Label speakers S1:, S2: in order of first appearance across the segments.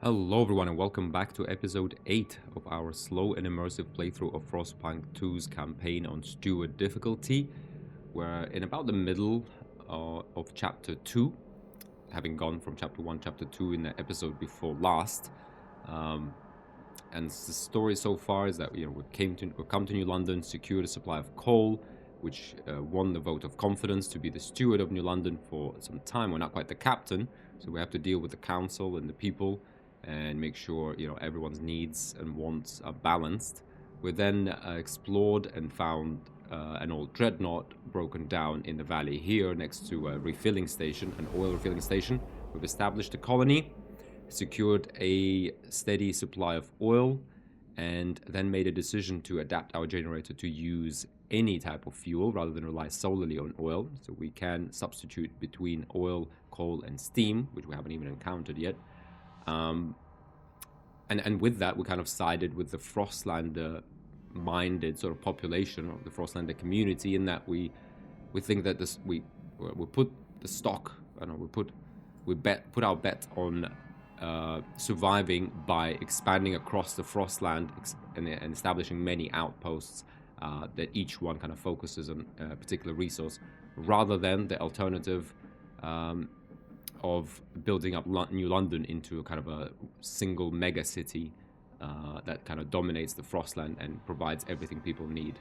S1: Hello everyone and welcome back to episode 8 of our slow and immersive playthrough of Frostpunk 2's campaign on Steward difficulty. We're in about the middle of chapter 2, having gone from chapter 1, chapter 2 in the episode before last. And the story so far is that we've come to New London, secured a supply of coal, which won the vote of confidence to be the steward of New London for some time. We're not quite the captain, so we have to deal with the council and the people and make sure everyone's needs and wants are balanced. We then explored and found an old dreadnought broken down in the valley here next to a refilling station, an oil refilling station. We've established a colony, secured a steady supply of oil, and then made a decision to adapt our generator to use any type of fuel rather than rely solely on oil. So we can substitute between oil, coal, and steam, which we haven't even encountered yet. And with that, we kind of sided with the Frostlander-minded sort of population of the Frostlander community, in that we think that we put the stock, we put our bet on surviving by expanding across the Frostland and establishing many outposts that each one kind of focuses on a particular resource, rather than the alternative of building up New London into a kind of a single mega city that kind of dominates the Frostland and provides everything people need.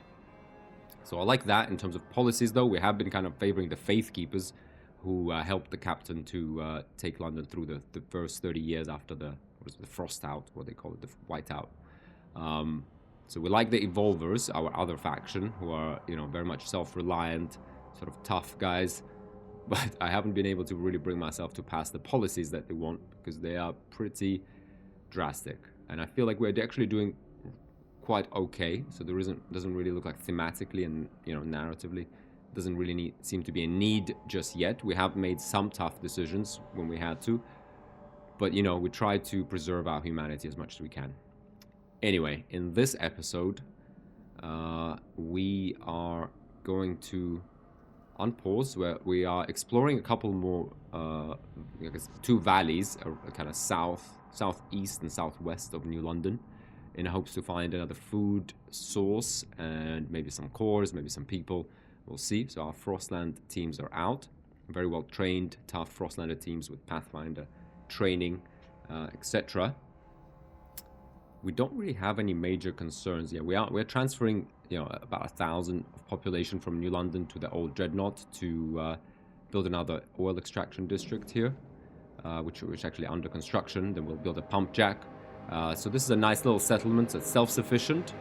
S1: So I like that. In terms of policies, though, we have been kind of favoring the Faith Keepers, who helped the captain to take London through the first 30 years after the Frost Out, what they call it, the Whiteout. So we like the Evolvers, our other faction, who are very much self-reliant, sort of tough guys. But I haven't been able to really bring myself to pass the policies that they want, because they are pretty drastic. And I feel like we're actually doing quite okay. So there doesn't really look like thematically and narratively doesn't really seem to be a need just yet. We have made some tough decisions when we had to, but we try to preserve our humanity as much as we can. Anyway, in this episode, we are going to unpause, where we are exploring a couple more, two valleys, kind of southeast and southwest of New London, in hopes to find another food source and maybe some cores, maybe some people. We'll see. So our Frostland teams are out, very well trained, tough Frostlander teams with Pathfinder training, etc. We don't really have any major concerns. Yeah, we're transferring about 1,000 of population from New London to the old Dreadnought to build another oil extraction district here, which is actually under construction. Then we'll build a pump jack. So this is a nice little settlement. It's self-sufficient,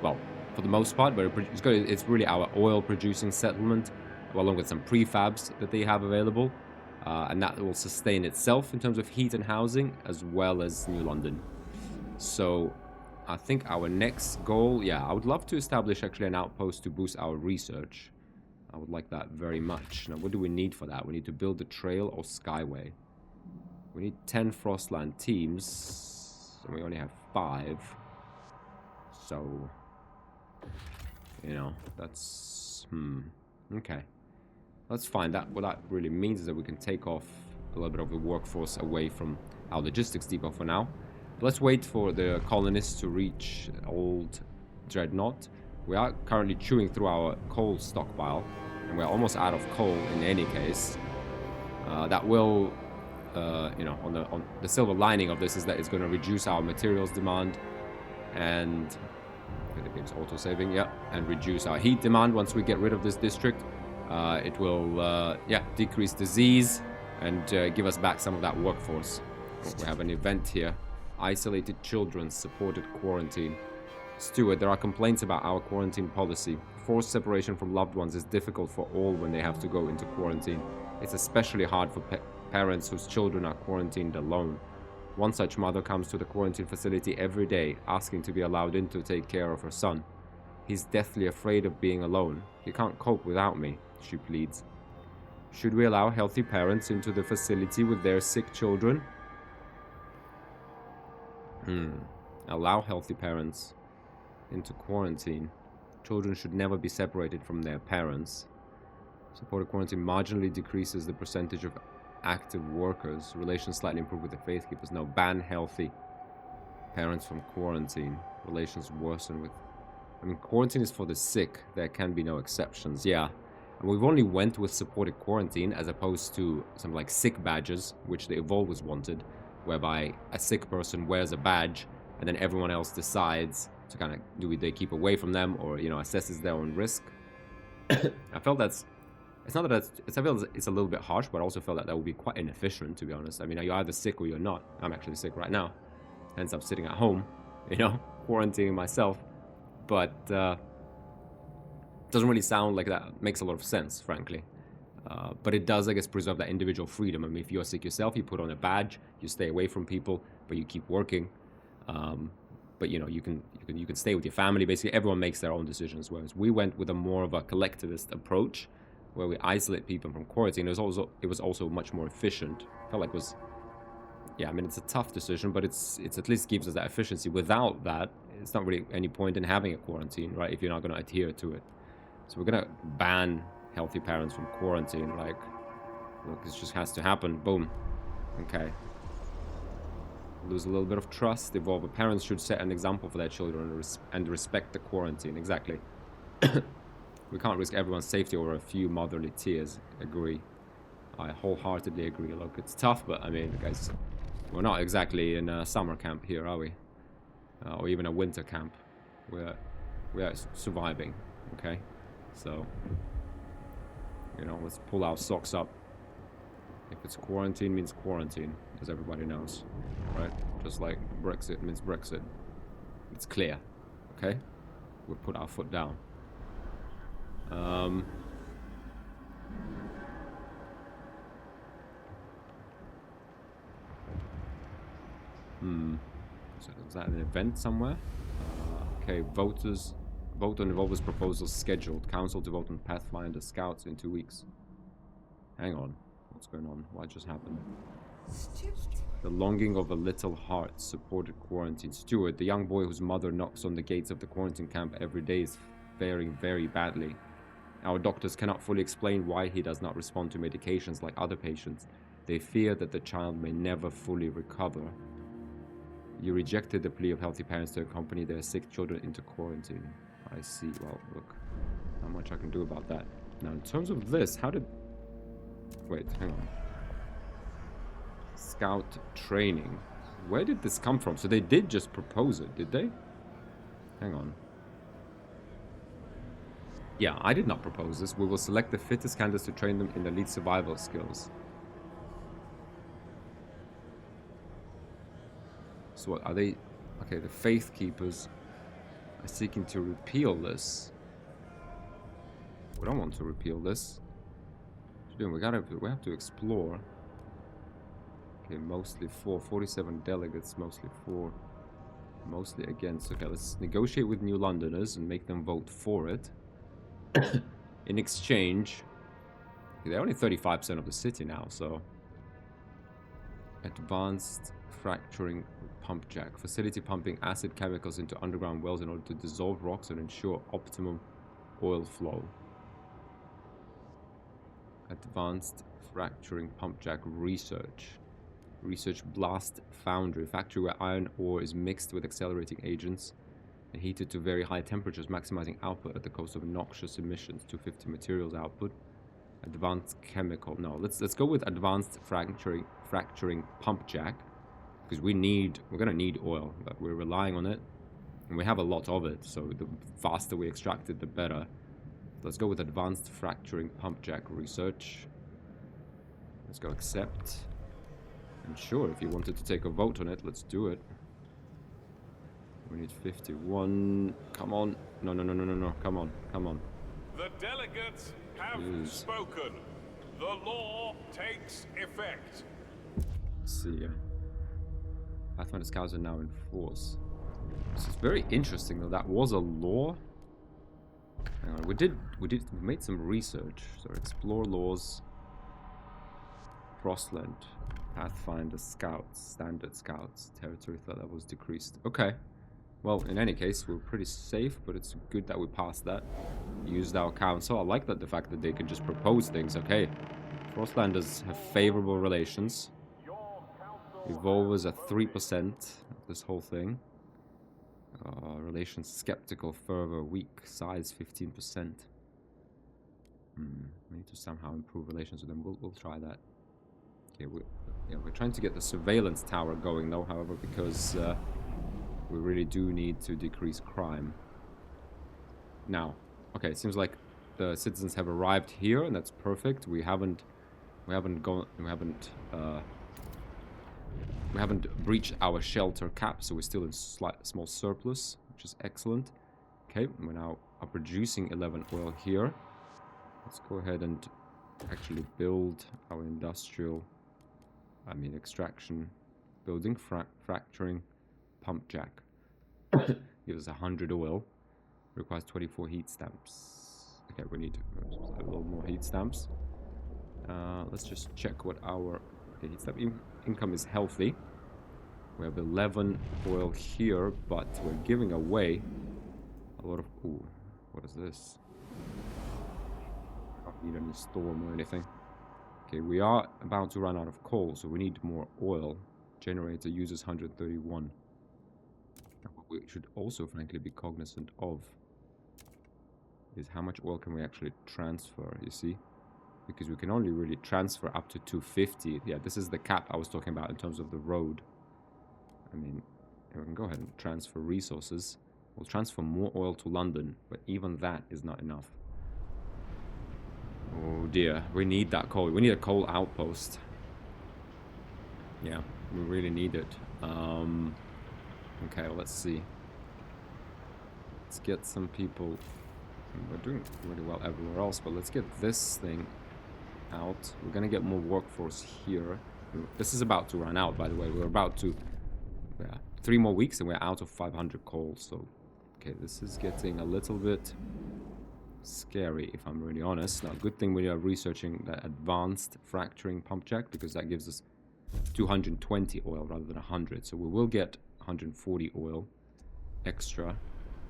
S1: well, for the most part, but it's really our oil-producing settlement, along with some prefabs that they have available, and that will sustain itself in terms of heat and housing, as well as New London. So I think our next goal, I would love to establish actually an outpost to boost our research. I would like that very much. Now, what do we need for that? We need to build a trail or skyway. We need 10 Frostland teams, and we only have 5. So, that's... Okay. Let's find out. What that really means is that we can take off a little bit of the workforce away from our logistics depot for now. Let's wait for the colonists to reach Old Dreadnought. We are currently chewing through our coal stockpile, and we're almost out of coal in any case. That will, on the silver lining of this is that it's going to reduce our materials demand, and the game's auto-saving, and reduce our heat demand once we get rid of this district. It will, decrease disease and give us back some of that workforce. We have an event here. Isolated children supported quarantine. Steward, there are complaints about our quarantine policy. Forced separation from loved ones is difficult for all when they have to go into quarantine. It's especially hard for parents whose children are quarantined alone. One such mother comes to the quarantine facility every day, asking to be allowed in to take care of her son. He's deathly afraid of being alone. He can't cope without me, she pleads. Should we allow healthy parents into the facility with their sick children? Allow healthy parents into quarantine. Children should never be separated from their parents. Supported quarantine marginally decreases the percentage of active workers. Relations slightly improved with the faith keepers. No, ban healthy parents from quarantine. Relations worsen with... I mean, quarantine is for the sick. There can be no exceptions. Yeah. And we've only went with supported quarantine as opposed to some like sick badges, which the Evolvers wanted, whereby a sick person wears a badge and then everyone else decides to kind of, do they keep away from them or, you know, assesses their own risk. I felt that's... It's not that I feel it's a little bit harsh, but I also felt that would be quite inefficient, to be honest. I mean, you're either sick or you're not. I'm actually sick right now. Hence, I'm sitting at home, you know, quarantining myself. But doesn't really sound like that makes a lot of sense, frankly. But it does, I guess, preserve that individual freedom. I mean, if you're sick yourself, you put on a badge, you stay away from people, but you keep working. But you know, you can stay with your family. Basically, everyone makes their own decisions. Whereas we went with a more of a collectivist approach, where we isolate people from quarantine. It was also much more efficient. Felt like it was, yeah. I mean, it's a tough decision, but it's at least gives us that efficiency. Without that, it's not really any point in having a quarantine, right? If you're not going to adhere to it. So we're going to ban healthy parents from quarantine. Like, look, this just has to happen. Boom. Okay. Lose a little bit of trust. Evolver parents should set an example for their children and respect the quarantine. Exactly. We can't risk everyone's safety over a few motherly tears. Agree. I wholeheartedly agree. Look, it's tough, but I mean, guys, we're not exactly in a summer camp here, are we? Or even a winter camp. We are surviving. Okay. So, you know, let's pull our socks up. If it's quarantine, means quarantine, as everybody knows, right? Just like Brexit means Brexit. It's clear, okay? We'll put our foot down. Is that an event somewhere? Okay, vote on Evolver's proposals scheduled. Council to vote on Pathfinder Scouts in 2 weeks. Hang on. What's going on? What just happened? The longing of a little heart supported quarantine. Steward, the young boy whose mother knocks on the gates of the quarantine camp every day, is faring very badly. Our doctors cannot fully explain why he does not respond to medications like other patients. They fear that the child may never fully recover. You rejected the plea of healthy parents to accompany their sick children into quarantine. I see. Well, look, not much I can do about that. Now, in terms of this, how did... Wait, hang on. Scout training. Where did this come from? So they did just propose it, did they? Hang on. Yeah, I did not propose this. We will select the fittest candidates to train them in elite survival skills. So what are they? Okay, the Faith Keepers are seeking to repeal this. We don't want to repeal this. What are we doing? We have to explore. Okay, mostly for 47 delegates, mostly for, mostly against. Okay, let's negotiate with New Londoners and make them vote for it. In exchange, they're only 35% of the city now, so advanced fracturing pump jack, facility pumping acid chemicals into underground wells in order to dissolve rocks and ensure optimum oil flow. Advanced fracturing pump jack research. Research blast foundry, factory where iron ore is mixed with accelerating agents and heated to very high temperatures, maximizing output at the cost of noxious emissions. 250 materials output. Advanced chemical. No, let's go with advanced fracturing pump jack, because we're gonna need oil. But we're relying on it, and we have a lot of it. So the faster we extract it, the better. Let's go with advanced fracturing pump jack research. Let's go accept. And sure, if you wanted to take a vote on it, let's do it. We need 51. Come on. No. Come on.
S2: The delegates have spoken. The law takes effect.
S1: Let's see. Pathfinder Scouts are now in force. This is very interesting, though. That was a law. Hang on. We made some research. So explore laws. Frostland. Pathfinder Scouts. Standard Scouts. Territory threat levels decreased. Okay. Well, in any case, we're pretty safe, but it's good that we passed that. Used our council. I like that the fact that they can just propose things. Okay, Frostlanders have favorable relations. Evolvers are 3% of this whole thing. Relations skeptical, fervor, weak, size 15%. We need to somehow improve relations with them. We'll try that. Okay, we're trying to get the surveillance tower going though, however, because we really do need to decrease crime. Now, okay, it seems like the citizens have arrived here, and that's perfect. We haven't breached our shelter cap, so we're still in small surplus, which is excellent. Okay, we now are producing 11 oil here. Let's go ahead and actually build our industrial, extraction building, fracturing pump jack. Gives us 100 oil. Requires 24 heat stamps. Okay, we need a little more heat stamps. Let's just check what our heat stamp income is healthy. We have 11 oil here, but we're giving away a lot of... Ooh, what is this? I don't need any storm or anything. Okay, we are about to run out of coal, so we need more oil. Generator uses 131. What we should also, frankly, be cognizant of is how much oil can we actually transfer, you see? Because we can only really transfer up to 250. Yeah, this is the cap I was talking about in terms of the road. We can go ahead and transfer resources. We'll transfer more oil to London, but even that is not enough. Oh dear, we need that coal. We need a coal outpost. Yeah, we really need it. Okay, let's see. Let's get some people... We're doing really well everywhere else, but let's get this thing out. We're gonna get more workforce here. This is about to run out, by the way. We're about to... Yeah, 3 more weeks and we're out of 500 coal, so... Okay, this is getting a little bit scary, if I'm really honest. Now, good thing we are researching the advanced fracturing pump jack, because that gives us 220 oil rather than 100. So we will get 140 oil extra,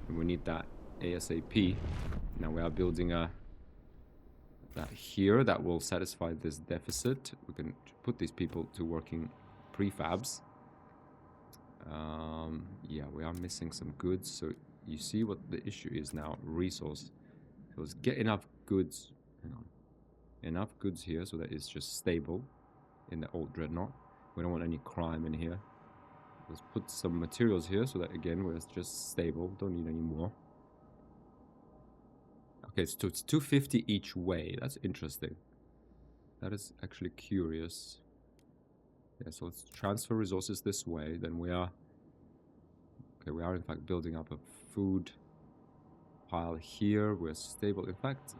S1: and we need that ASAP. Now we are building that here that will satisfy this deficit. We can put these people to working prefabs. Yeah, we are missing some goods, so you see what the issue is now. Resource. So let's get enough goods. Hang on. Enough goods here so that it's just stable in the old dreadnought. We don't want any crime in here. Let's put some materials here so that, again, we're just stable. Don't need any more. Okay, so it's 250 each way. That's interesting. That is actually curious. Yeah, so let's transfer resources this way. Then we are... Okay, we are in fact building up a food pile here. We're stable. In fact,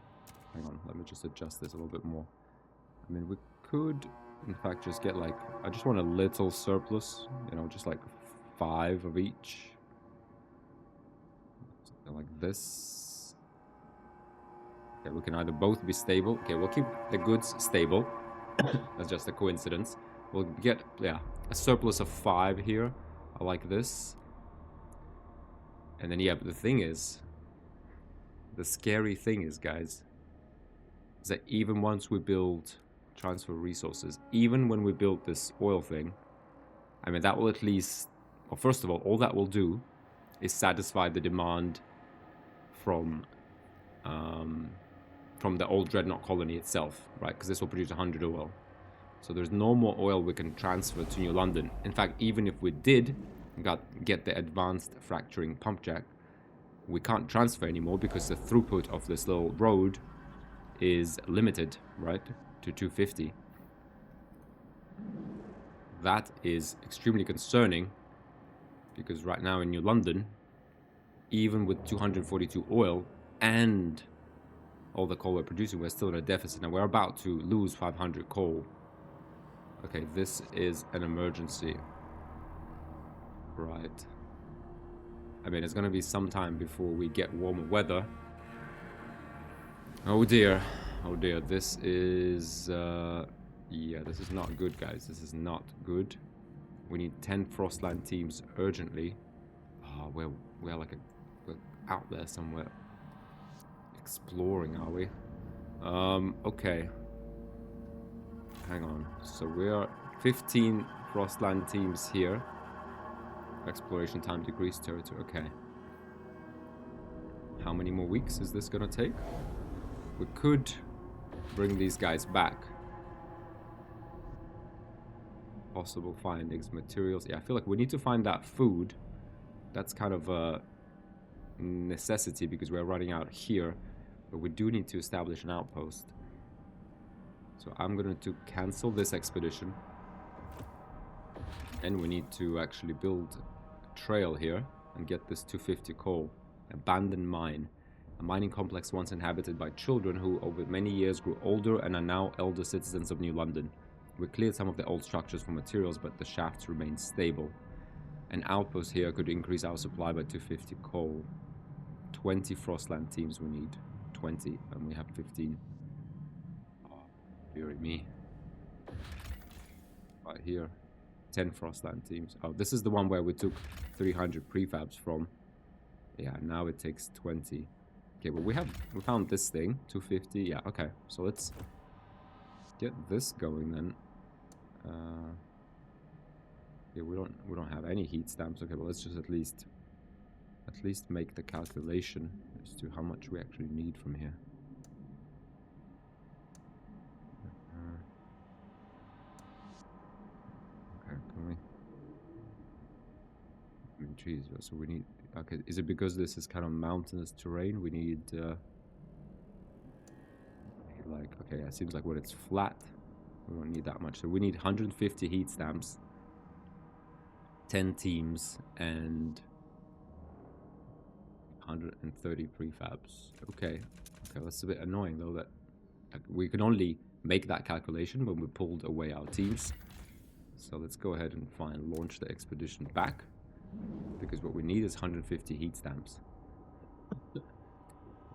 S1: hang on, let me just adjust this a little bit more. We could, in fact, just get like... I just want a little surplus. You know, just like 5 of each. Something like this. Okay, we can either both be stable. Okay, we'll keep the goods stable. That's just a coincidence. We'll get, yeah, a surplus of 5 here. I like this. And then, yeah, but the thing is, the scary thing is, guys, is that even once we build transfer resources, even when we build this oil thing, that will at least, well, first of all that will do is satisfy the demand from the old dreadnought colony itself, right? Because this will produce 100 oil. So there's no more oil we can transfer to New London. In fact, even if we did get the advanced fracturing pump jack, we can't transfer anymore because the throughput of this little road is limited, right, to 250. That is extremely concerning, because right now in New London, even with 242 oil and all the coal we're producing, we're still in a deficit, and we're about to lose 500 coal. Okay, this is an emergency. Right. It's gonna be some time before we get warmer weather. Oh dear. Oh dear. This is... yeah, this is not good, guys. This is not good. We need 10 Frostland teams urgently. Oh, we're like we're out there somewhere. Exploring, are we? Okay. hang on. So we are 15 Frostland teams here. Exploration time decreased territory. Okay. How many more weeks is this gonna take? We could bring these guys back. Possible findings, materials. Yeah, I feel like we need to find that food. That's kind of a necessity because we're running out here. But we do need to establish an outpost. So I'm going to cancel this expedition. And we need to actually build a trail here and get this 250 coal. Abandoned mine. A mining complex once inhabited by children who over many years grew older and are now elder citizens of New London. We cleared some of the old structures for materials, but the shafts remain stable. An outpost here could increase our supply by 250 coal. 20 Frostland teams we need. 20, and we have 15. Oh, dearie me. Right here. 10 Frostland teams. Oh, this is the one where we took 300 prefabs from. Yeah, now it takes 20. Okay, well we found this thing. 250. Yeah, okay. So let's get this going then. Yeah, we don't have any heat stamps. Okay, well let's just at least make the calculation as to how much we actually need from here. Okay, can we? I mean, geez, so we need. Okay, is it because this is kind of mountainous terrain? We need like, okay, it seems like when it's flat, we don't need that much. So we need 150 heat stamps, 10 teams, and 130 prefabs. Okay, that's a bit annoying though that we can only make that calculation when we pulled away our teams. So let's go ahead and launch the expedition back, because what we need is 150 heat stamps.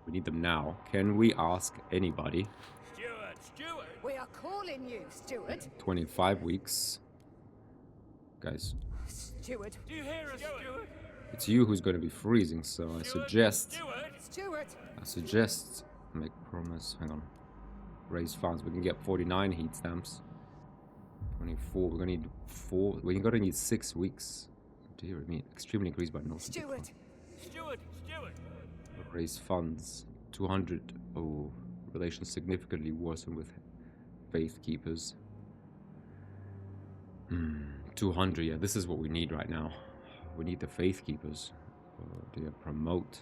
S1: We need them now. Can we ask anybody?
S2: Steward!
S3: We are calling you, Steward.
S1: 25 weeks. Guys.
S3: Steward.
S2: Do you hear us, Steward?
S1: It's you who's going to be freezing, so I suggest...
S3: Steward.
S1: I suggest... Make promise. Hang on. Raise funds. We can get 49 heat stamps. 24. We're going to need 4... We're going to need 6 weeks. Dear me. Extremely increased by no...
S2: Steward!
S1: Raise funds. 200. Oh, relations significantly worsen with faith keepers. 200. Yeah, this is what we need right now. We need the faith keepers. Oh dear. Promote.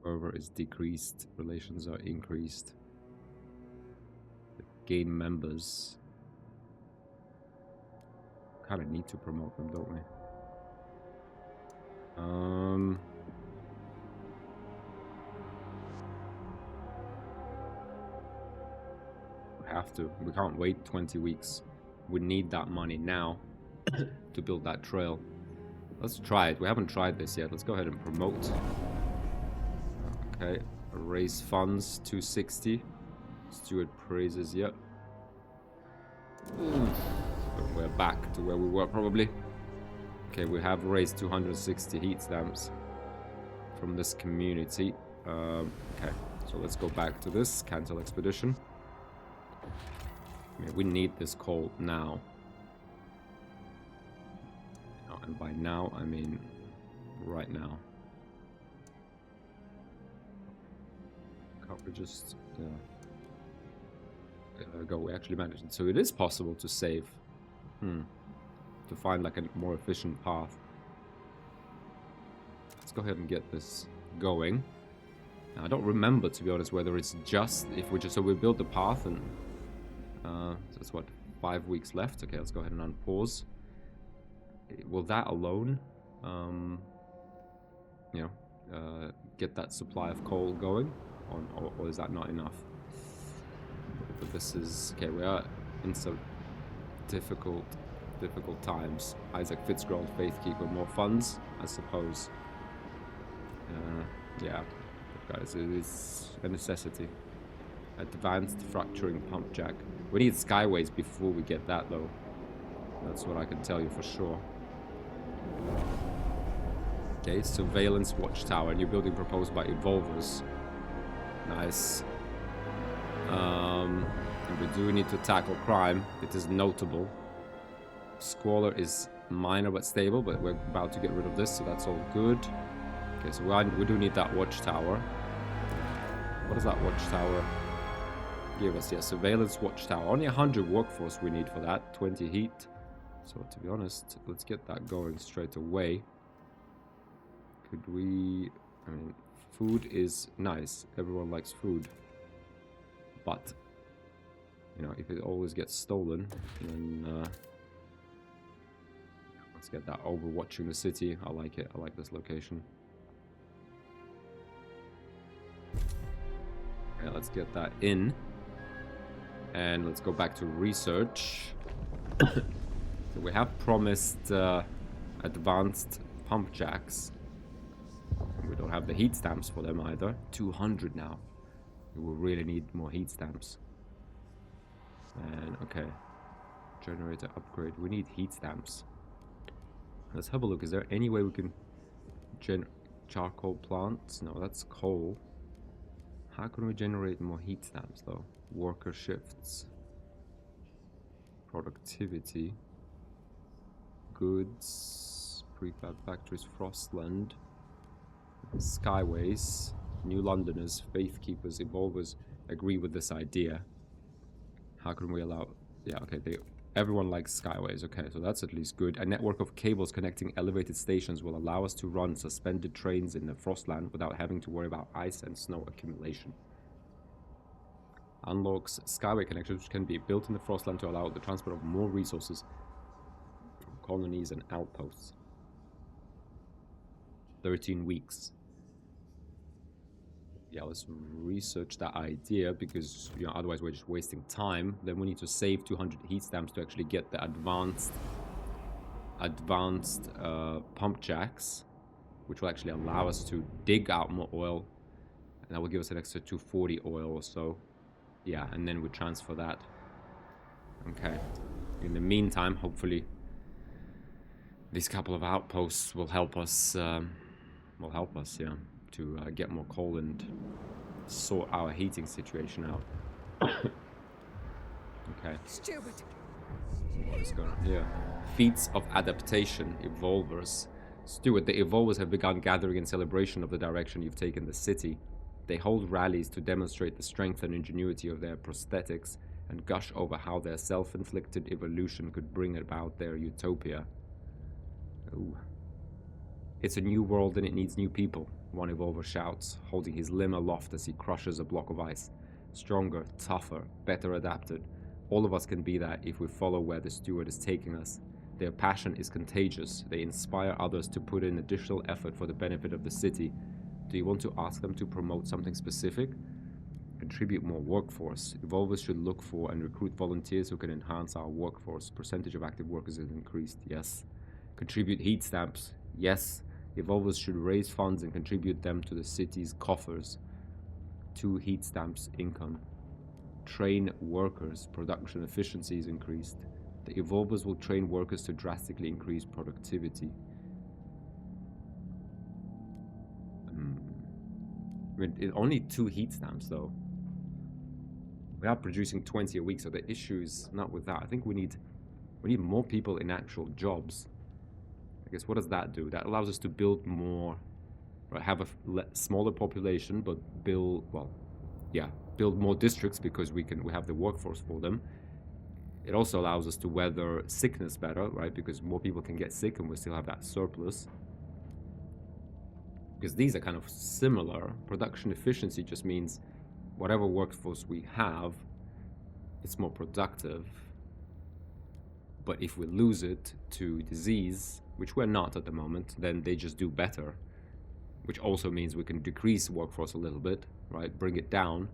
S1: Fervor is decreased. Relations are increased. Gain members. Kind of need to promote them, don't we? We have to. We can't wait 20 weeks. We need that money now to build that trail. Let's try it. We haven't tried this yet. Let's go ahead and promote. Okay. Raise funds 260. Steward praises. Yep. We're back to where we were probably. Okay, we have raised 260 heat stamps from this community. Okay, so let's go back to this. Cancel expedition. I mean, we need this coal now. And by now, I mean right now. Can't we just... Yeah. There we go, we actually managed it. So it is possible to save. To find like a more efficient path. Let's go ahead and get this going. Now, I don't remember, to be honest, whether it's just if we just... So we build the path and... so it's what, 5 weeks left? Okay, let's go ahead and unpause. Will that alone, get that supply of coal going? Or is that not enough? But this is... Okay, we are in some difficult times. Isaac Fitzgerald, Faithkeeper, more funds, I suppose. Yeah, guys, it is a necessity. Advanced fracturing pump jack. We need skyways before we get that, though. That's what I can tell you for sure. Okay, surveillance watchtower. New building proposed by Evolvers. Nice. And we do need to tackle crime. It is notable. Squalor is minor but stable, but we're about to get rid of this, so that's all good. Okay, so we do need that watchtower. What does that watchtower give us? Yeah, surveillance watchtower. Only 100 workforce we need for that, 20 heat. So to be honest, let's get that going straight away. Could we... I mean, food is nice. Everyone likes food. But, you know, if it always gets stolen, then... let's get that overwatching the city. I like it. I like this location. Yeah, let's get that in. And let's go back to research. So we have promised advanced pump jacks. We don't have the heat stamps for them either. 200 now. We will really need more heat stamps. And okay. Generator upgrade. We need heat stamps. Let's have a look. Is there any way we can charcoal plants? No, that's coal. How can we generate more heat stamps though? Worker shifts. Productivity. Goods. Prefab factories. Frostland. Skyways. New Londoners. Faith keepers. Evolvers agree with this idea. How can we allow... Yeah, okay, everyone likes skyways. Okay, so that's at least good. A network of cables connecting elevated stations will allow us to run suspended trains in the Frostland without having to worry about ice and snow accumulation. Unlocks skyway connections which can be built in the Frostland to allow the transport of more resources from colonies and outposts. 13 weeks. Yeah, let's research that idea because, you know, otherwise we're just wasting time. Then we need to save 200 heat stamps to actually get the advanced pump jacks, which will actually allow us to dig out more oil, and that will give us an extra 240 oil or so. Yeah, and then we transfer that. Okay. In the meantime, hopefully these couple of outposts will help us. Yeah, to get more coal and sort our heating situation out. Okay.
S3: Steward.
S1: What is going on here? Feats of adaptation, evolvers. Steward, the evolvers have begun gathering in celebration of the direction you've taken the city. They hold rallies to demonstrate the strength and ingenuity of their prosthetics and gush over how their self-inflicted evolution could bring about their utopia. Ooh. It's a new world and it needs new people, one evolver shouts, holding his limb aloft as he crushes a block of ice. Stronger, tougher, better adapted. All of us can be that if we follow where the steward is taking us. Their passion is contagious. They inspire others to put in additional effort for the benefit of the city. Do you want to ask them to promote something specific? Contribute more workforce. Evolvers should look for and recruit volunteers who can enhance our workforce. Percentage of active workers is increased. Yes. Contribute heat stamps. Yes. Evolvers should raise funds and contribute them to the city's coffers. 2 heat stamps income. Train workers. Production efficiency is increased. The evolvers will train workers to drastically increase productivity. I mean, only 2 heat stamps though. We are producing 20 a week, so the issue is not with that. I think we need more people in actual jobs. I guess what does that do? That allows us to build more, right? Have a smaller population, but build more districts because we have the workforce for them. It also allows us to weather sickness better, right? Because more people can get sick and we still have that surplus. Because these are kind of similar. Production efficiency just means whatever workforce we have, it's more productive. But if we lose it to disease, which we're not at the moment, then they just do better. Which also means we can decrease workforce a little bit, right? Bring it down,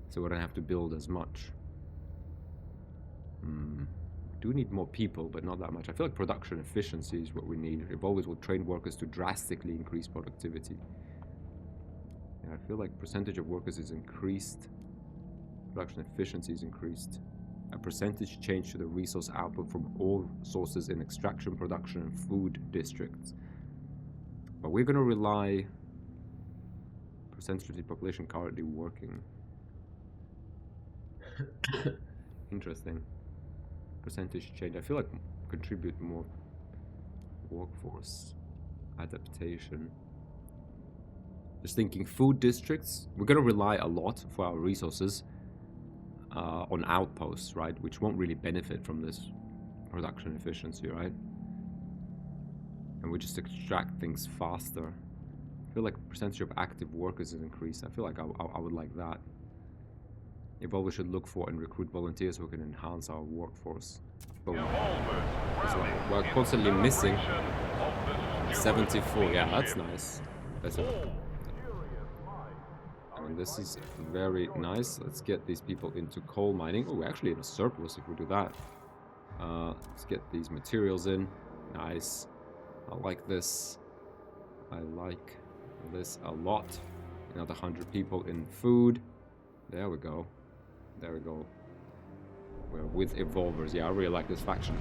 S1: so we don't have to build as much. We do need more people, but not that much. I feel like production efficiency is what we need. Evolvers will train workers to drastically increase productivity. Yeah, I feel like percentage of workers is increased. Production efficiency is increased. A percentage change to the resource output from all sources in extraction, production, and food districts. But we're going to rely... Percentage of the population currently working. Interesting. Percentage change. I feel like contribute more workforce adaptation. Just thinking food districts. We're gonna rely a lot for our resources on outposts, right? Which won't really benefit from this production efficiency, right? And we just extract things faster. I feel like percentage of active workers is increased. I feel like I would like that. Evolvers should look for and recruit volunteers who can enhance our workforce. But we're constantly missing 74. Yeah, that's nice. That's it. I mean, this is very nice. Let's get these people into coal mining. Oh, we're actually in a surplus if we do that. Let's get these materials in. Nice. I like this. I like this a lot. Another 100 people in food. There we go. There we go. We're with evolvers. Yeah, I really like this faction.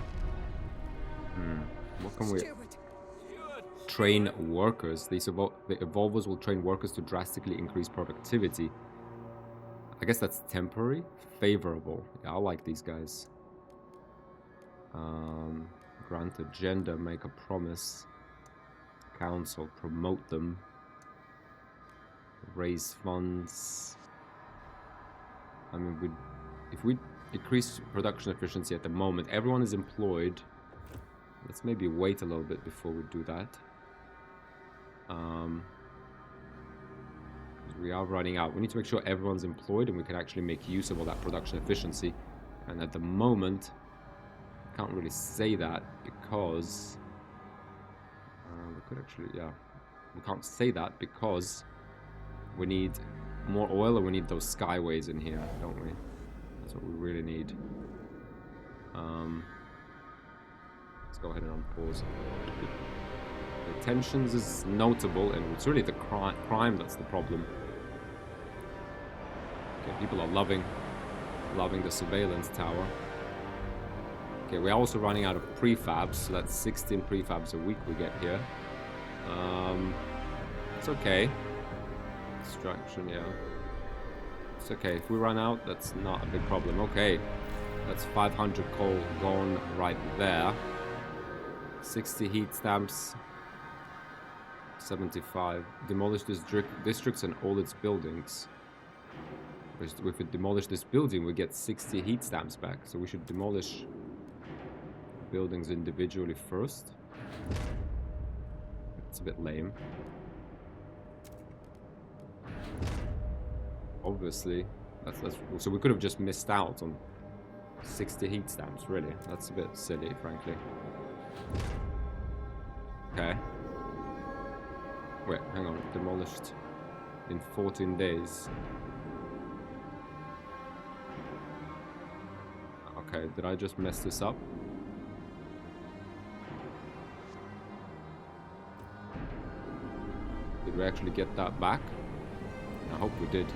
S1: What can we... Train workers. The evolvers will train workers to drastically increase productivity. I guess that's temporary. Favorable. Yeah, I like these guys. Grant agenda. Make a promise. Council. Promote them. Raise funds. I mean, if we decrease production efficiency at the moment, everyone is employed. Let's maybe wait a little bit before we do that. We are running out. We need to make sure everyone's employed and we can actually make use of all that production efficiency. And at the moment, I can't really say that because we could actually, yeah, we can't say that because we need more oil, and we need those skyways in here, don't we? That's what we really need. Let's go ahead and unpause. The tensions is notable, and it's really the crime that's the problem. Okay, people are loving the surveillance tower. Okay, we're also running out of prefabs, so that's 16 prefabs a week we get here. It's okay. Extraction, yeah. It's okay. If we run out, that's not a big problem. Okay. That's 500 coal gone right there. 60 heat stamps. 75. Demolish districts and all its buildings. If we demolish this building, we get 60 heat stamps back. So we should demolish buildings individually first. It's a bit lame. Obviously, so we could have just missed out on 60 heat stamps, really. That's a bit silly, frankly. Okay. Wait, hang on. Demolished in 14 days. Okay, did I just mess this up? Did we actually get that back? I hope we did.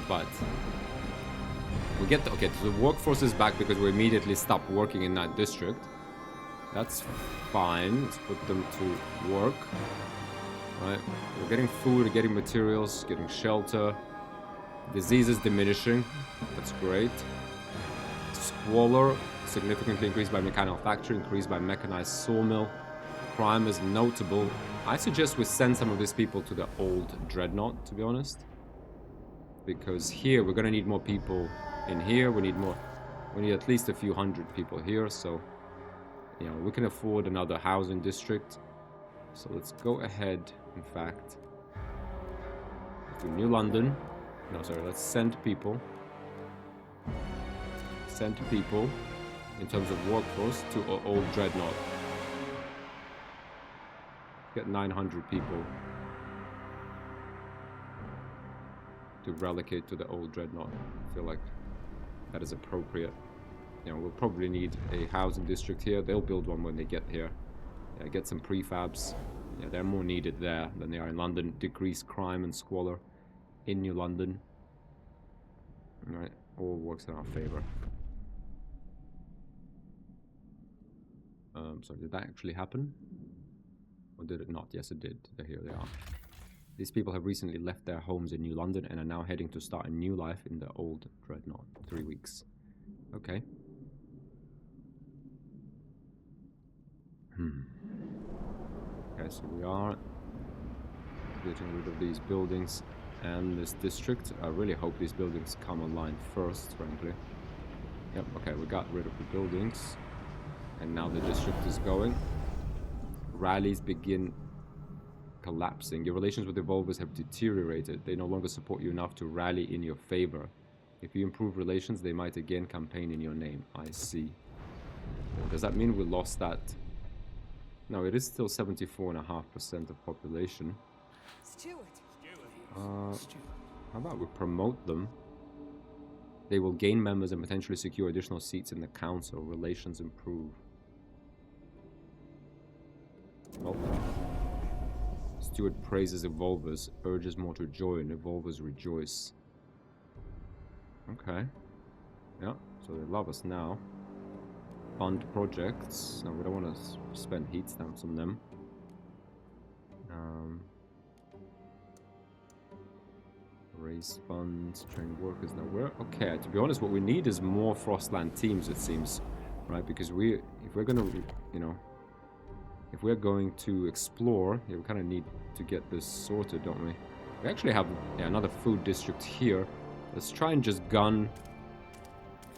S1: But we get okay, so the workforce is back because we immediately stopped working in that district. That's fine. Let's put them to work. Right, we're getting food, we're getting materials, getting shelter. Disease is diminishing. That's great. Squalor significantly increased by mechanical factory, increased by mechanized sawmill. Crime is notable. I suggest we send some of these people to the old dreadnought, to be honest. Because here we're gonna need more people in here. We need at least a few hundred people here, so you know, we can afford another housing district. So let's go ahead, in fact, to New London. No, sorry, let's send people. Send people in terms of workforce to old dreadnought. Get 900 people to relocate to the old dreadnought. I feel like that is appropriate. You know, we'll probably need a housing district here. They'll build one when they get here. Yeah, get some prefabs. Yeah, they're more needed there than they are in London. Decrease crime and squalor in New London. Alright, all works in our favor. Sorry, did that actually happen? Or did it not? Yes, it did. Here they are. These people have recently left their homes in New London and are now heading to start a new life in the old Dreadnought. 3 weeks. Okay. Okay, so we are getting rid of these buildings and this district. I really hope these buildings come online first, frankly. Yep, okay, we got rid of the buildings. And now the district is going. Rallies begin collapsing. Your relations with evolvers have deteriorated. They no longer support you enough to rally in your favor. If you improve relations, they might again campaign in your name. I see. Does that mean we lost that? No, it is still 74.5% of population.
S3: Steward.
S1: How about we promote them? They will gain members and potentially secure additional seats in the council. Relations improve. Well, Steward praises evolvers, urges more to join. Evolvers rejoice. Okay. Yeah, so they love us now. Fund projects. No, we don't want to spend heat stamps on them. Raise funds, train workers. Now we're okay. To be honest, what we need is more Frostland teams, it seems, right? Because if we're gonna, you know, if we're going to explore, yeah, we kind of need to get this sorted, don't we? We actually have another food district here. Let's try and just gun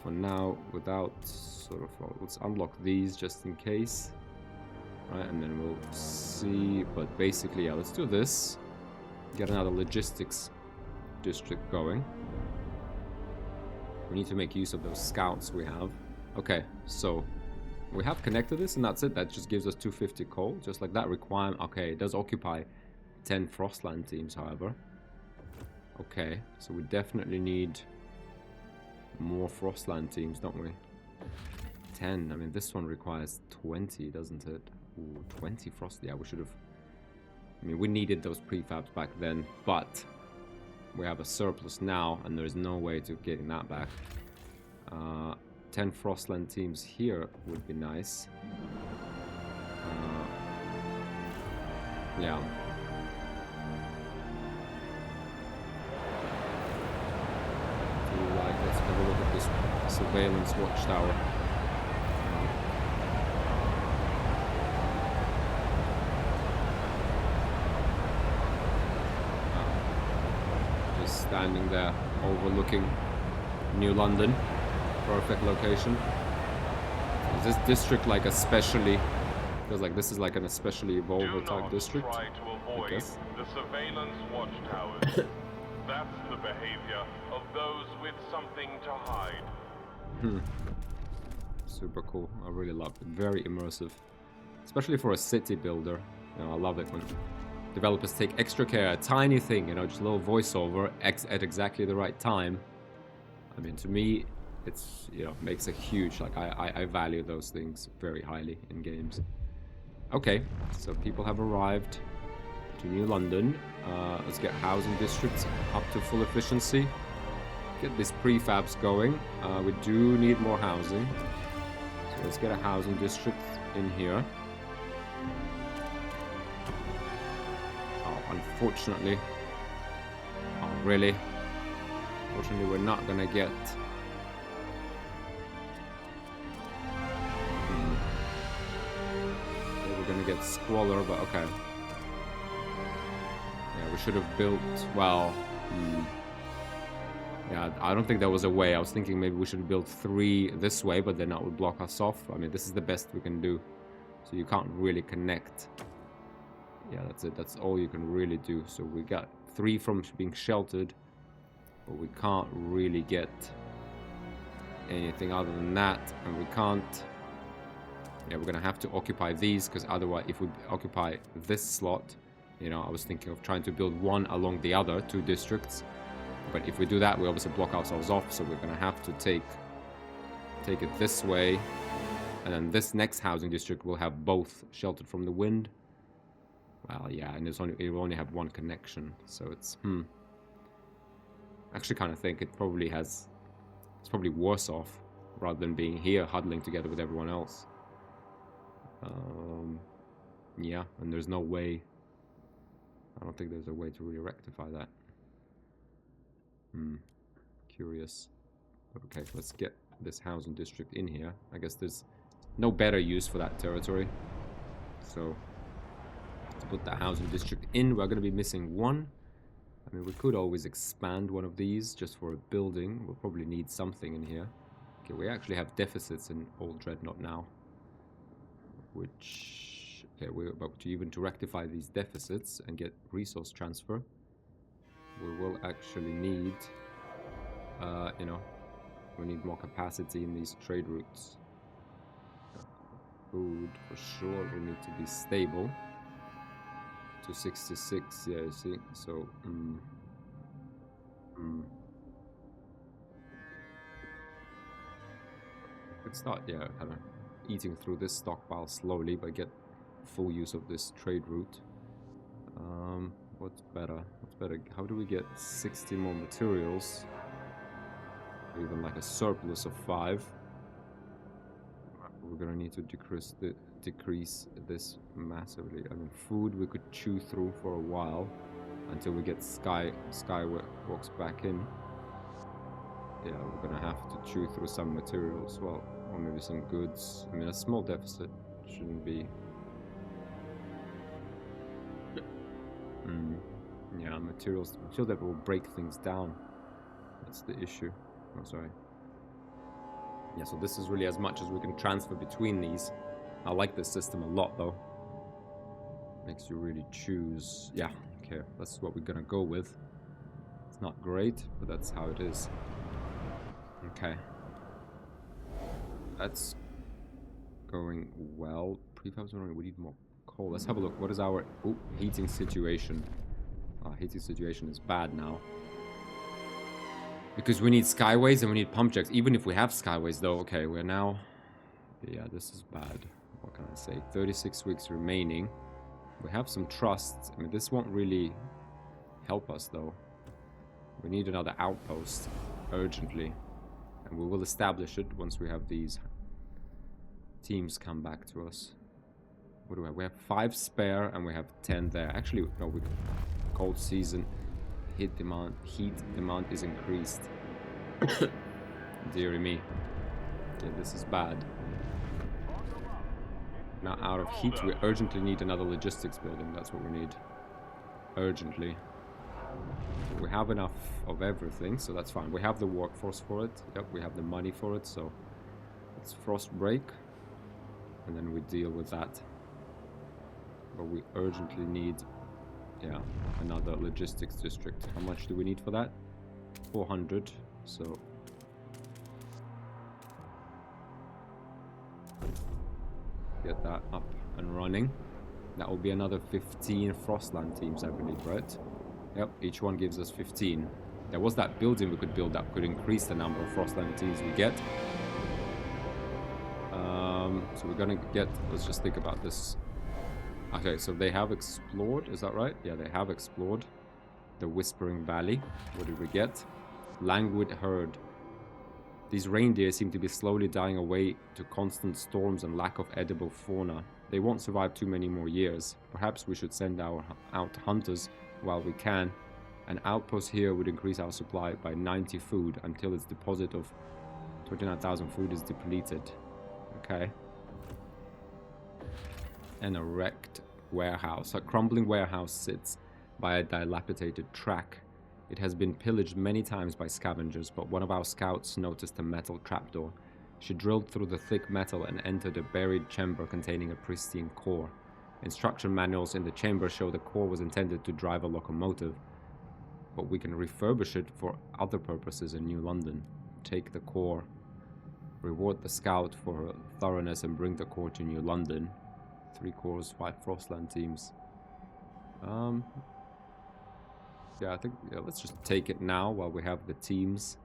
S1: for now without sort of. Well, let's unlock these just in case, right? And then we'll see. But basically, yeah, let's do this. Get another logistics district going. We need to make use of those scouts we have. Okay, so we have connected this, and that's it. That just gives us 250 coal, just like that requirement. Okay, it does occupy 10 Frostland teams, however. Okay, so we definitely need more Frostland teams, don't we? 10. I mean, this one requires 20, doesn't it? Ooh, 20 Frost. Yeah, we should have. I mean, we needed those prefabs back then, but we have a surplus now, and there's no way to getting that back. 10 Frostland teams here would be nice. Yeah. Let's have a look at this surveillance watchtower. Just standing there overlooking New London. Perfect location. Is this district like especially, feels like this is like an especially evolver type district?
S4: Try to avoid the surveillance watchtowers. That's the behavior of those with something to hide.
S1: Super cool. I really love it. Very immersive. Especially for a city builder. You know, I love it when developers take extra care. A tiny thing, you know, just a little voiceover at exactly the right time. I mean, to me, it's, you know, makes a huge, like, I value those things very highly in games. Okay, so people have arrived to New London. Let's get housing districts up to full efficiency. Get these prefabs going. We do need more housing. So let's get a housing district in here. Oh, unfortunately. Oh, really? Unfortunately, we're not gonna get... Yeah, we're gonna get Squalor, but okay. Yeah, we should have built... Well... Yeah, I don't think there was a way. I was thinking maybe we should build 3 this way, but then that would block us off. I mean, this is the best we can do. So you can't really connect. Yeah, that's it. That's all you can really do. So we got 3 from being sheltered, but we can't really get anything other than that. And we can't... Yeah, we're gonna have to occupy these, because otherwise, if we occupy this slot, you know, I was thinking of trying to build 1 along the other 2 districts. But if we do that, we obviously block ourselves off, so we're going to have to take it this way. And then this next housing district will have both sheltered from the wind. Well, yeah, and it will only have 1 connection, so it's... I actually kind of think it's probably worse off, rather than being here huddling together with everyone else. Yeah, and there's no way... I don't think there's a way to really rectify that. Curious. Okay, let's get this housing district in here. I guess there's no better use for that territory. So, to put that housing district in, we're going to be missing one. I mean, we could always expand one of these just for a building. We'll probably need something in here. Okay, we actually have deficits in Old Dreadnought now. Which, okay, we're about to even to rectify these deficits and get resource transfer. We will actually need, you know, we need more capacity in these trade routes. Food, for sure, we need to be stable. 266, yeah, you see, so, could start, yeah, kind of eating through this stockpile slowly, but get full use of this trade route. What's better? What's better? How do we get 60 more materials? Or even like a surplus of 5. We're gonna need to decrease this massively. I mean, food we could chew through for a while until we get Skywalks back in. Yeah, we're gonna have to chew through some material as well, or maybe some goods. I mean, a small deficit shouldn't be. Yeah, materials until that will break things down. That's the issue. Oh, sorry. Yeah, so this is really as much as we can transfer between these. I like this system a lot, though. Makes you really choose. Yeah, okay, that's what we're gonna go with. It's not great, but that's how it is. Okay. That's going well. Prefabs, we need more coal. Let's have a look. What is our heating situation? Our heating situation is bad now. Because we need skyways and we need pump jacks. Even if we have skyways, though, okay, we're now... Yeah, this is bad. What can I say? 36 weeks remaining. We have some trust. I mean, this won't really help us, though. We need another outpost urgently. And we will establish it once we have these teams come back to us. What do we have? We have 5 spare and we have 10 there. Actually, no, we cold season. Heat demand is increased. Dear me. Yeah, this is bad. Now out of heat, we urgently need another logistics building. That's what we need. Urgently. We have enough of everything, so that's fine. We have the workforce for it. Yep, we have the money for it, so let's frost break. And then we deal with that. But we urgently need, yeah, another logistics district. How much do we need for that? 400, so... Get that up and running. That will be another 15 Frostland teams, I believe, right? Yep, each one gives us 15. There was that building we could build that could increase the number of Frostland teams we get. So we're gonna get, let's just think about this. Okay, so they have explored, is that right? Yeah, they have explored the Whispering Valley. What did we get? Languid herd. These reindeer seem to be slowly dying away to constant storms and lack of edible fauna. They won't survive too many more years. Perhaps we should send out hunters while we can. An outpost here would increase our supply by 90 food until its deposit of 29,000 food is depleted. Okay. An erect warehouse. A crumbling warehouse sits by a dilapidated track. It has been pillaged many times by scavengers, but one of our scouts noticed a metal trapdoor. She drilled through the thick metal and entered a buried chamber containing a pristine core. Instruction manuals in the chamber show the core was intended to drive a locomotive, but we can refurbish it for other purposes in New London. Take the core, reward the scout for her thoroughness, and bring the core to New London. 3 cores, 5 Frostland teams. Yeah, I think let's just take it now while we have the teams.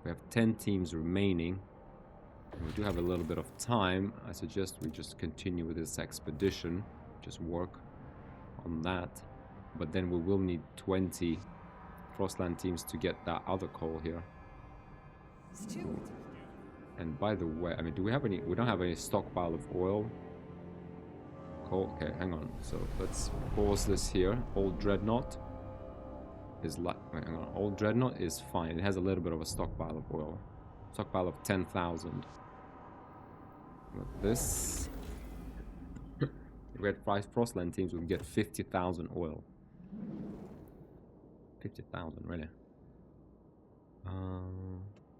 S1: We have 10 teams remaining. And we do have a little bit of time. I suggest we just continue with this expedition. Just work on that. But then we will need 20 Frostland teams to get that other coal here.
S3: Steward.
S1: And by the way, I mean, do we have any? We don't have any stockpile of oil. coal. Okay, hang on. So let's pause this here. Old Dreadnought is like, wait, hang on. Old Dreadnought is fine. It has a little bit of a stockpile of oil. Stockpile of 10,000. But this, if we had 5 Frostland teams, we would get 50,000 oil. 50,000, really.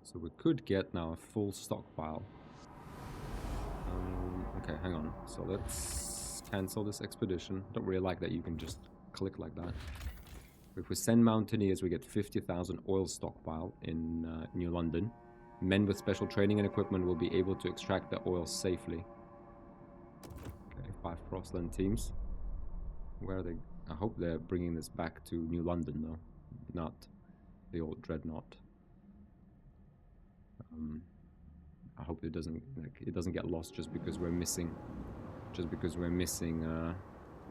S1: So we could get now a full stockpile. Okay, hang on. So let's cancel this expedition. Don't really like that you can just click like that. If we send Mountaineers, we get 50,000 oil stockpile in New London. Men with special training and equipment will be able to extract the oil safely. Okay, 5 Frostland teams. Where are they? I hope they're bringing this back to New London, though. Not the old Dreadnought. I hope it doesn't get lost just because we're missing.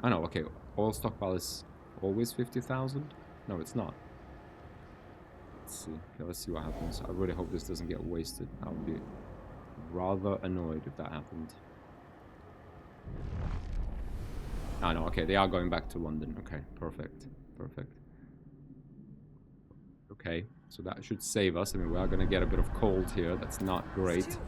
S1: I know. Okay, oil stockpile is always 50,000. No, it's not. Let's see. Okay, let's see what happens. I really hope this doesn't get wasted. I would be rather annoyed if that happened. I know. Okay, they are going back to London. Okay, perfect. Perfect. Okay, so that should save us. I mean, we are going to get a bit of cold here. That's not great.
S3: Steward.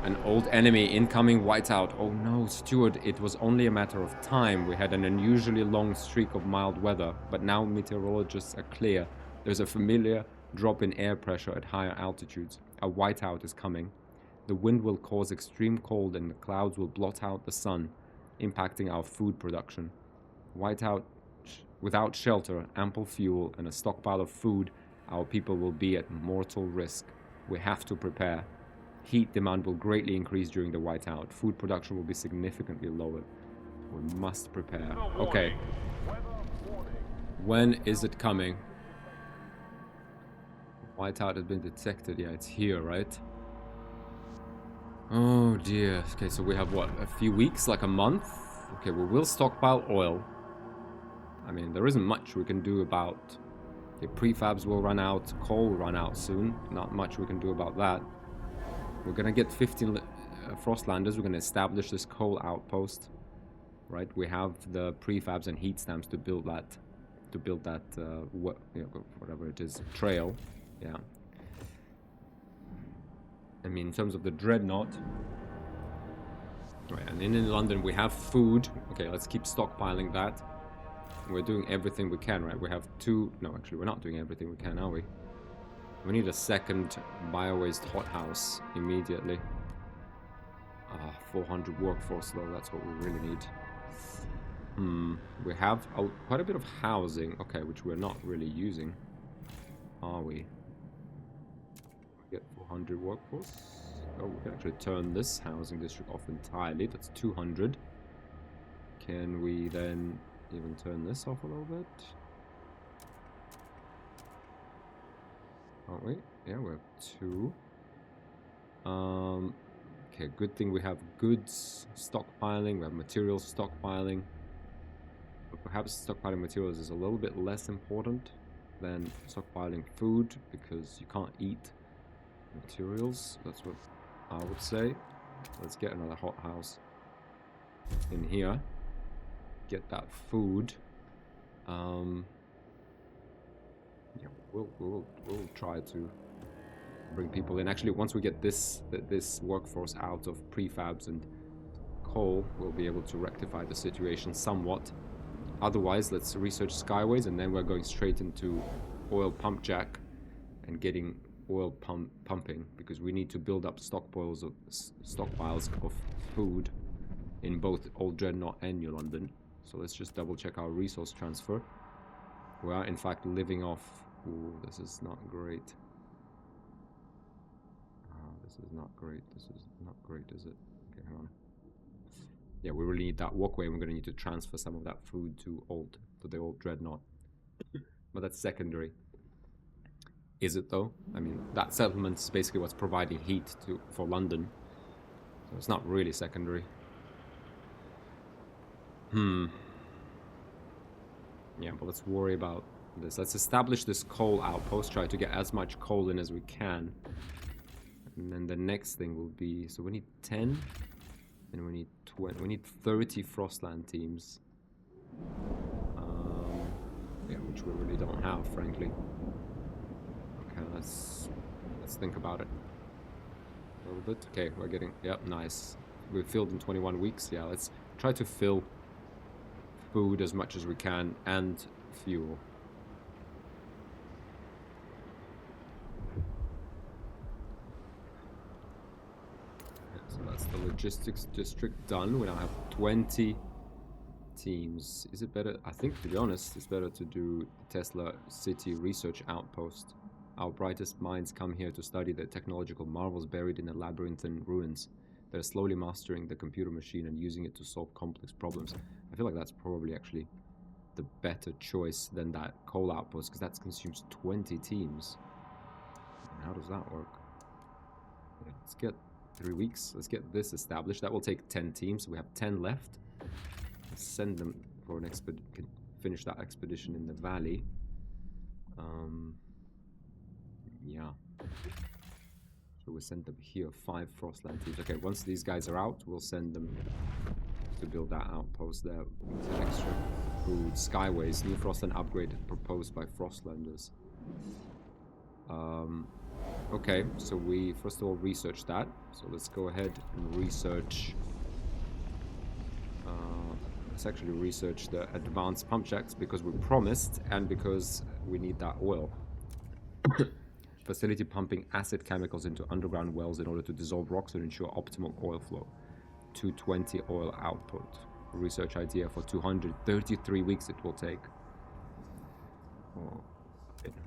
S1: An old enemy incoming whiteout. Oh no, Steward, it was only a matter of time. We had an unusually long streak of mild weather, but now meteorologists are clear. There's a familiar drop in air pressure at higher altitudes. A whiteout is coming. The wind will cause extreme cold and the clouds will blot out the sun, impacting our food production. Whiteout. Without shelter, ample fuel, and a stockpile of food, our people will be at mortal risk. We have to prepare. Heat demand will greatly increase during the whiteout. Food production will be significantly lower. We must prepare. Okay. When is it coming? Whiteout has been detected. Yeah, it's here, right? Oh dear. Okay, so we have what? A few weeks? Like a month? Okay, we will stockpile oil. I mean, there isn't much we can do about... Okay, prefabs will run out, coal will run out soon. Not much we can do about that. We're gonna get 15 Frostlanders. We're gonna establish this coal outpost. Right, we have the prefabs and heat stamps to build that... whatever it is, trail. Yeah. I mean, in terms of the Dreadnought... Right, and in London we have food. Okay, let's keep stockpiling that. We're doing everything we can, right? We have 2... No, actually, we're not doing everything we can, are we? We need a second bio-waste hothouse immediately. 400 workforce, though. That's what we really need. We have quite a bit of housing. Okay, which we're not really using. Are we? Get 400 workforce. Oh, we can actually turn this housing district off entirely. That's 200. Can we then... even turn this off a little bit? Aren't we? Yeah, we have 2. Okay, good thing we have goods stockpiling, we have materials stockpiling. But perhaps stockpiling materials is a little bit less important than stockpiling food, because you can't eat materials. That's what I would say. Let's get another hothouse in here. Get that food. Yeah, we'll try to bring people in. Actually, once we get this workforce out of prefabs and coal, we'll be able to rectify the situation somewhat. Otherwise, let's research skyways, and then we're going straight into oil pump jack and getting oil pumping, because we need to build up stockpiles of food in both Old Dreadnought and New London. So let's just double check our resource transfer. We are in fact living off... Ooh, this is not great. This is not great. This is not great, is it? Okay, hang on. Yeah, we really need that walkway. We're going to need to transfer some of that food to the Old Dreadnought. But that's secondary. Is it though? I mean, that settlement is basically what's providing heat for London. So it's not really secondary. Yeah, but let's worry about this. Let's establish this coal outpost, try to get as much coal in as we can. And then the next thing will be... So we need 10 And we need 20. We need 30 Frostland teams. Yeah, which we really don't have, frankly. Okay, let's think about it a little bit. Okay, we're getting, yep, nice. We've filled in 21 weeks. Yeah, let's try to fill food as much as we can and fuel. So that's the logistics district done. We now have 20 teams. Is it better? I think, to be honest, it's better to do the Tesla City Research Outpost. Our brightest minds come here to study the technological marvels buried in the labyrinthine ruins. They're slowly mastering the computer machine and using it to solve complex problems. I feel like that's probably actually the better choice than that coal outpost, because that consumes 20 teams. And how does that work? Yeah, let's get 3 weeks. Let's get this established. That will take 10 teams. We have 10 left. Let's send them for an expedition. Finish that expedition in the valley. Yeah. So we'll send them here. 5 Frostland teams. Okay, once these guys are out, we'll send them to build that outpost there. With extra food. Skyways. New Frostland upgrade proposed by Frostlanders. Okay, so we first of all research that. So let's go ahead and research. Let's actually research the advanced pump jacks because we promised and because we need that oil. Facility pumping acid chemicals into underground wells in order to dissolve rocks and ensure optimal oil flow. 220 oil output. Research idea for 233 weeks it will take. Oh,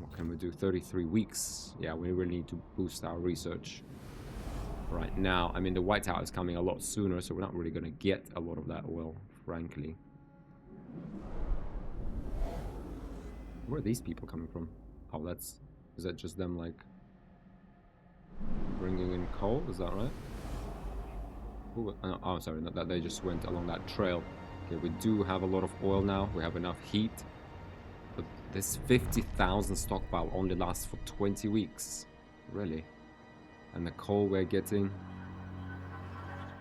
S1: what can we do? 33 weeks. Yeah, we really need to boost our research right now. I mean, the White Tower is coming a lot sooner, so we're not really going to get a lot of that oil, frankly. Where are these people coming from? Oh, is that just them, like, bringing in coal? Is that right? Ooh, oh, sorry, not that they just went along that trail. Okay, we do have a lot of oil now. We have enough heat. But this 50,000 stockpile only lasts for 20 weeks. Really? And the coal we're getting...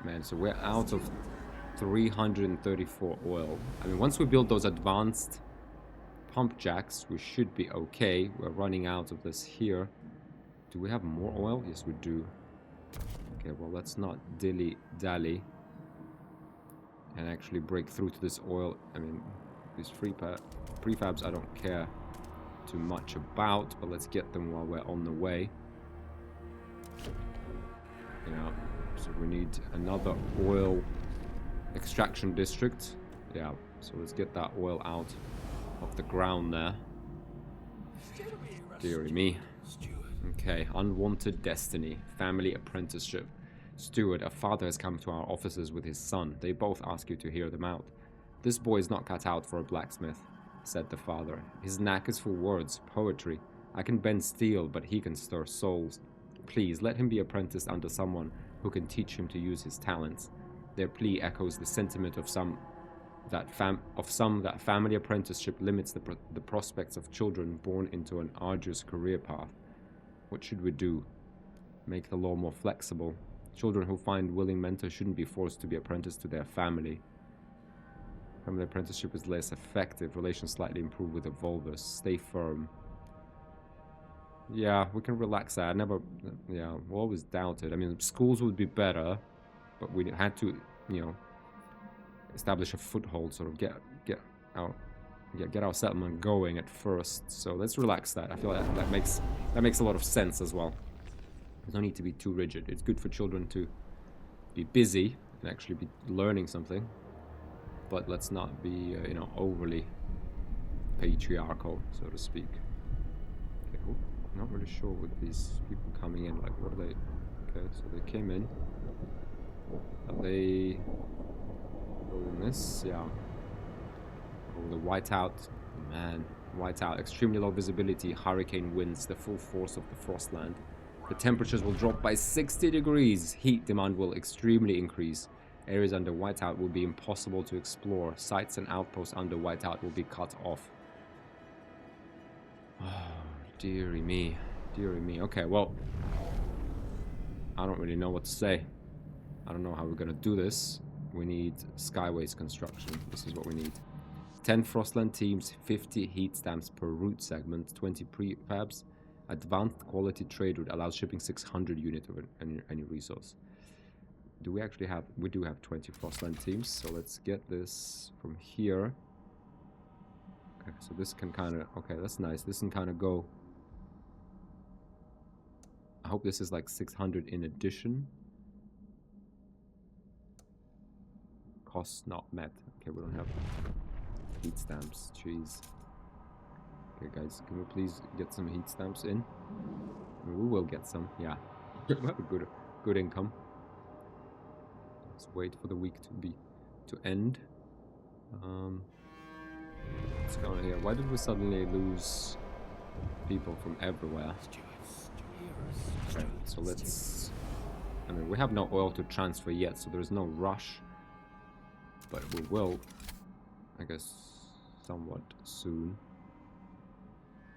S1: Man, so we're out of 334 oil. I mean, once we build those advanced pump jacks, we should be okay. We're running out of this here. Do we have more oil? Yes, we do. Okay, well, let's not dilly-dally and actually break through to this oil. I mean, these prefabs I don't care too much about, but let's get them while we're on the way. Yeah, so we need another oil extraction district. Yeah, so let's get that oil out of the ground there. Deary me. Okay, unwanted destiny, family apprenticeship. Steward, a father has come to our offices with his son. They both ask you to hear them out. This boy is not cut out for a blacksmith, said the father. His knack is for words, poetry. I can bend steel, but he can stir souls. Please, let him be apprenticed under someone who can teach him to use his talents. Their plea echoes the sentiment of some that family apprenticeship limits the prospects of children born into an arduous career path. What should we do? Make the law more flexible. Children who find willing mentors shouldn't be forced to be apprenticed to their family. Family apprenticeship is less effective. Relations slightly improve with evolvers. Stay firm. Yeah, we can relax that. We always doubted. I mean, schools would be better, but we had to, establish a foothold, sort of get our settlement going at first. So let's relax that. I feel like that makes a lot of sense as well. There's no need to be too rigid. It's good for children to be busy and actually be learning something, but let's not be overly patriarchal, so to speak. Okay, I'm not really sure with these people coming in. Like, what are they? Okay, so they came in. Are they doing this? Yeah. Oh, the whiteout. Man, whiteout. Extremely low visibility, hurricane winds, the full force of the Frostland. The temperatures will drop by 60 degrees. Heat demand will extremely increase. Areas under whiteout will be impossible to explore. Sites and outposts under whiteout will be cut off. Oh, dearie me. Dearie me. Okay, well, I don't really know what to say. I don't know how we're gonna do this. We need skyways construction. This is what we need. 10 Frostland teams, 50 heat stamps per route segment, 20 prefabs. Advanced quality trade route allows shipping 600 units of any resource. Do we actually have... We do have 20 Frostland teams, so let's get this from here. Okay, so this can kind of... Okay, that's nice. This can kind of go... I hope this is like 600 in addition. Costs not met. Okay, we don't have heat stamps. Jeez. Okay, guys, can we please get some heat stamps in? I mean, we will get some. Yeah, we have a good income. Let's wait for the week to end. What's going on here? Why did we suddenly lose people from everywhere? Okay, so let's... I mean, we have no oil to transfer yet, so there's no rush. But we will, I guess, somewhat soon.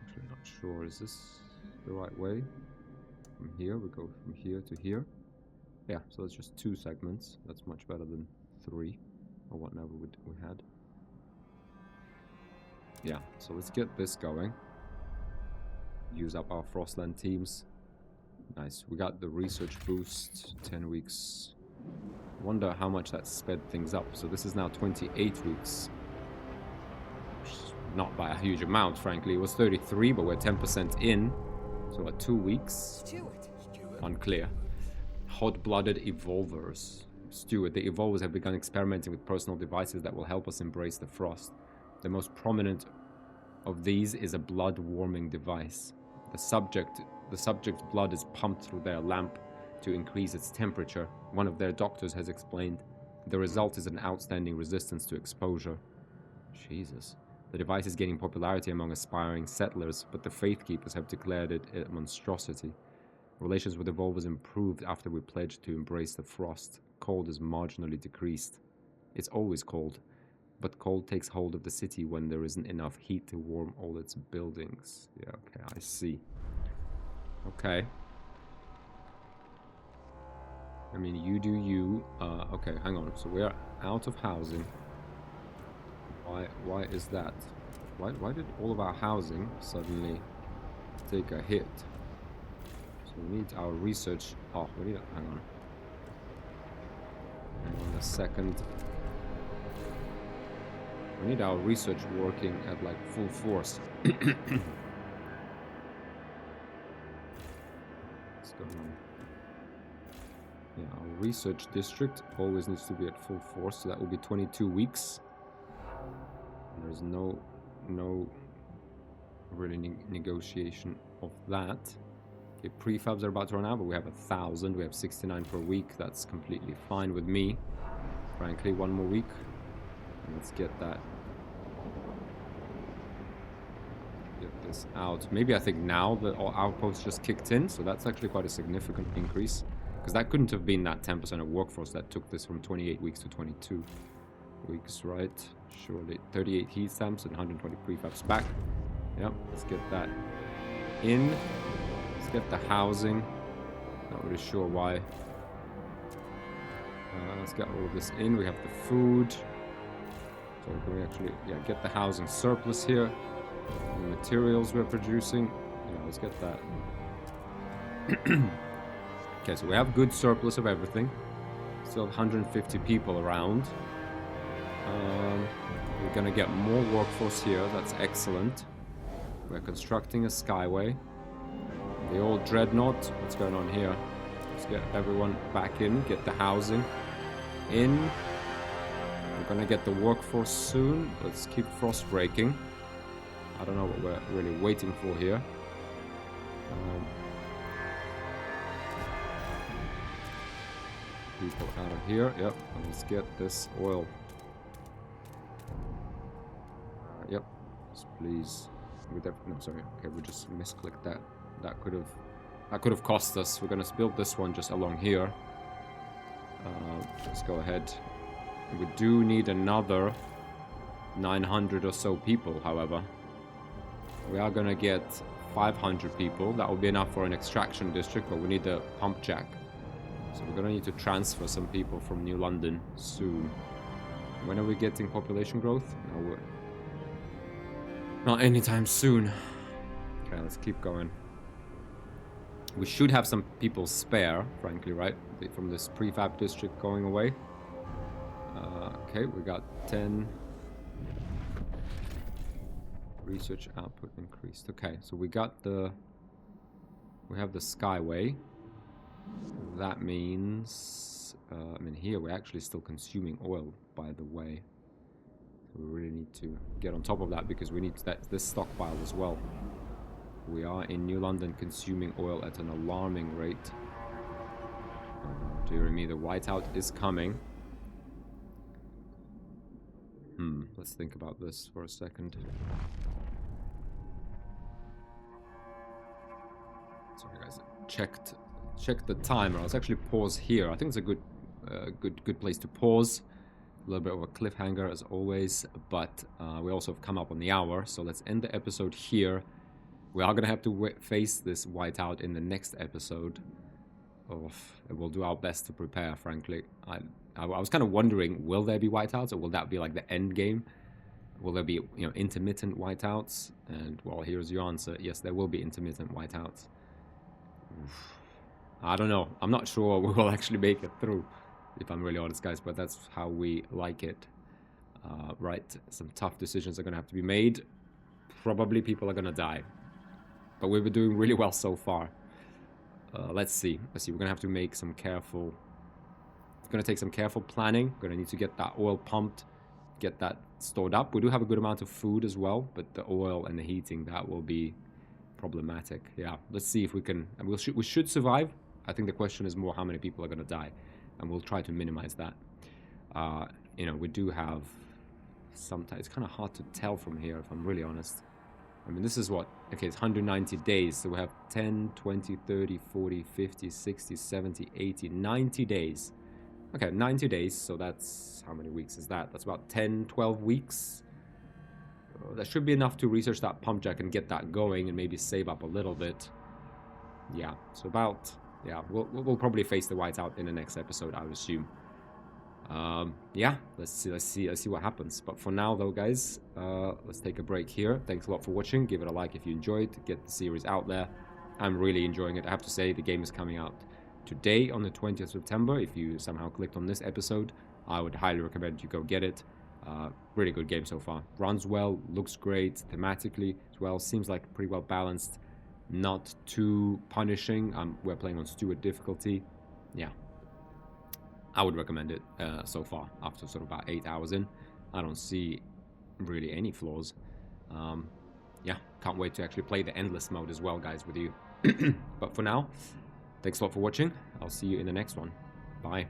S1: Actually, not sure. Is this the right way? From here, we go from here to here. Yeah, so it's just 2 segments. That's much better than 3, or whatever we had. Yeah, so let's get this going. Use up our Frostland teams. Nice. We got the research boost, 10 weeks. Wonder how much that sped things up. So this is now 28 weeks. Not by a huge amount, frankly. It was 33, but we're 10% in. So at 2 weeks.
S3: Steward.
S1: Unclear. Hot-blooded evolvers. Steward, the evolvers have begun experimenting with personal devices that will help us embrace the frost. The most prominent of these is a blood-warming device. The subject's blood is pumped through their lamp to increase its temperature. One of their doctors has explained. The result is an outstanding resistance to exposure. Jesus. The device is gaining popularity among aspiring settlers, but the Faith Keepers have declared it a monstrosity. Relations with evolvers improved after we pledged to embrace the frost. Cold is marginally decreased. It's always cold, but cold takes hold of the city when there isn't enough heat to warm all its buildings. Yeah, okay, I see. Okay. I mean, you do you. Okay, hang on. So we're out of housing. Why is that? Why did all of our housing suddenly take a hit? So we need our research. Oh, we need. Hang on. Hang on a second. We need our research working at like full force. What's going on? Yeah, our research district always needs to be at full force, so that will be 22 weeks. And there's no really negotiation of that. Okay, prefabs are about to run out, but we have 1,000. We have 69 per week. That's completely fine with me. Frankly, 1 more week. And let's get that. Get this out. Maybe I think now that all outposts just kicked in, so that's actually quite a significant increase. Because that couldn't have been that 10% of workforce that took this from 28 weeks to 22 weeks, right? Surely. 38 heat stamps and 120 prefabs back. Yep, let's get that in. Let's get the housing. Not really sure why. Let's get all of this in. We have the food. So can we actually, yeah, get the housing surplus here. The materials we're producing. Yeah, let's get that. Okay, so we have good surplus of everything. Still have 150 people around. We're gonna get more workforce here. That's excellent. We're constructing a skyway. The old dreadnought. What's going on here? Let's get everyone back in. Get the housing in. We're gonna get the workforce soon. Let's keep frost breaking. I don't know what we're really waiting for here. People out of here. Yep. Let's get this oil. Yep. Please. No, sorry. Okay, we just misclicked that. That could have cost us. We're gonna build this one just along here. Let's go ahead. We do need another 900 or so people, however. We are gonna get 500 people. That will be enough for an extraction district, but we need the pump jack. So we're gonna need to transfer some people from New London soon. When are we getting population growth? No, we're not anytime soon. Okay, let's keep going. We should have some people spare, frankly, right? From this prefab district going away. Okay, we got 10. Research output increased. Okay, so we have the Skyway. That means, I mean, here we're actually still consuming oil, by the way. So we really need to get on top of that because we need this stockpile as well. We are in New London consuming oil at an alarming rate. Dear me, the whiteout is coming. Let's think about this for a second. Sorry guys, checked the timer. Let's actually pause here. I think it's a good place to pause. A little bit of a cliffhanger as always, but we also have come up on the hour, so let's end the episode here. We are gonna have to face this whiteout in the next episode. We'll do our best to prepare, frankly. I was kind of wondering, will there be whiteouts, or will that be like the end game? Will there be, intermittent whiteouts? And, well, here's your answer. Yes, there will be intermittent whiteouts. I don't know. I'm not sure we will actually make it through, if I'm really honest, guys, but that's how we like it. Right, some tough decisions are going to have to be made. Probably people are going to die. But we've been doing really well so far. Let's see. We're going to have to make some careful... It's going to take some careful planning. We're going to need to get that oil pumped, get that stored up. We do have a good amount of food as well, but the oil and the heating, that will be problematic. Yeah, let's see if we can... And we should survive. I think the question is more how many people are going to die, and we'll try to minimize that. We do have... Sometimes it's kind of hard to tell from here, if I'm really honest. I mean, this is what... Okay, it's 190 days, so we have 10, 20, 30, 40, 50, 60, 70, 80, 90 days. Okay, 90 days, so that's... How many weeks is that? That's about 10, 12 weeks. That should be enough to research that pump jack and get that going and maybe save up a little bit. Yeah, so about... Yeah, we'll probably face the whiteout in the next episode, I would assume. Yeah, let's see what happens. But for now, though, guys, let's take a break here. Thanks a lot for watching. Give it a like if you enjoyed. Get the series out there. I'm really enjoying it. I have to say, the game is coming out today on the 20th of September. If you somehow clicked on this episode, I would highly recommend you go get it. Really good game so far. Runs well, looks great thematically as well. Seems like pretty well balanced. Not too punishing. We're playing on Steward difficulty. Yeah. I would recommend it so far, after sort of about 8 hours in. I don't see really any flaws. Yeah, can't wait to actually play the endless mode as well, guys, with you. But for now, thanks a lot for watching. I'll see you in the next one. Bye.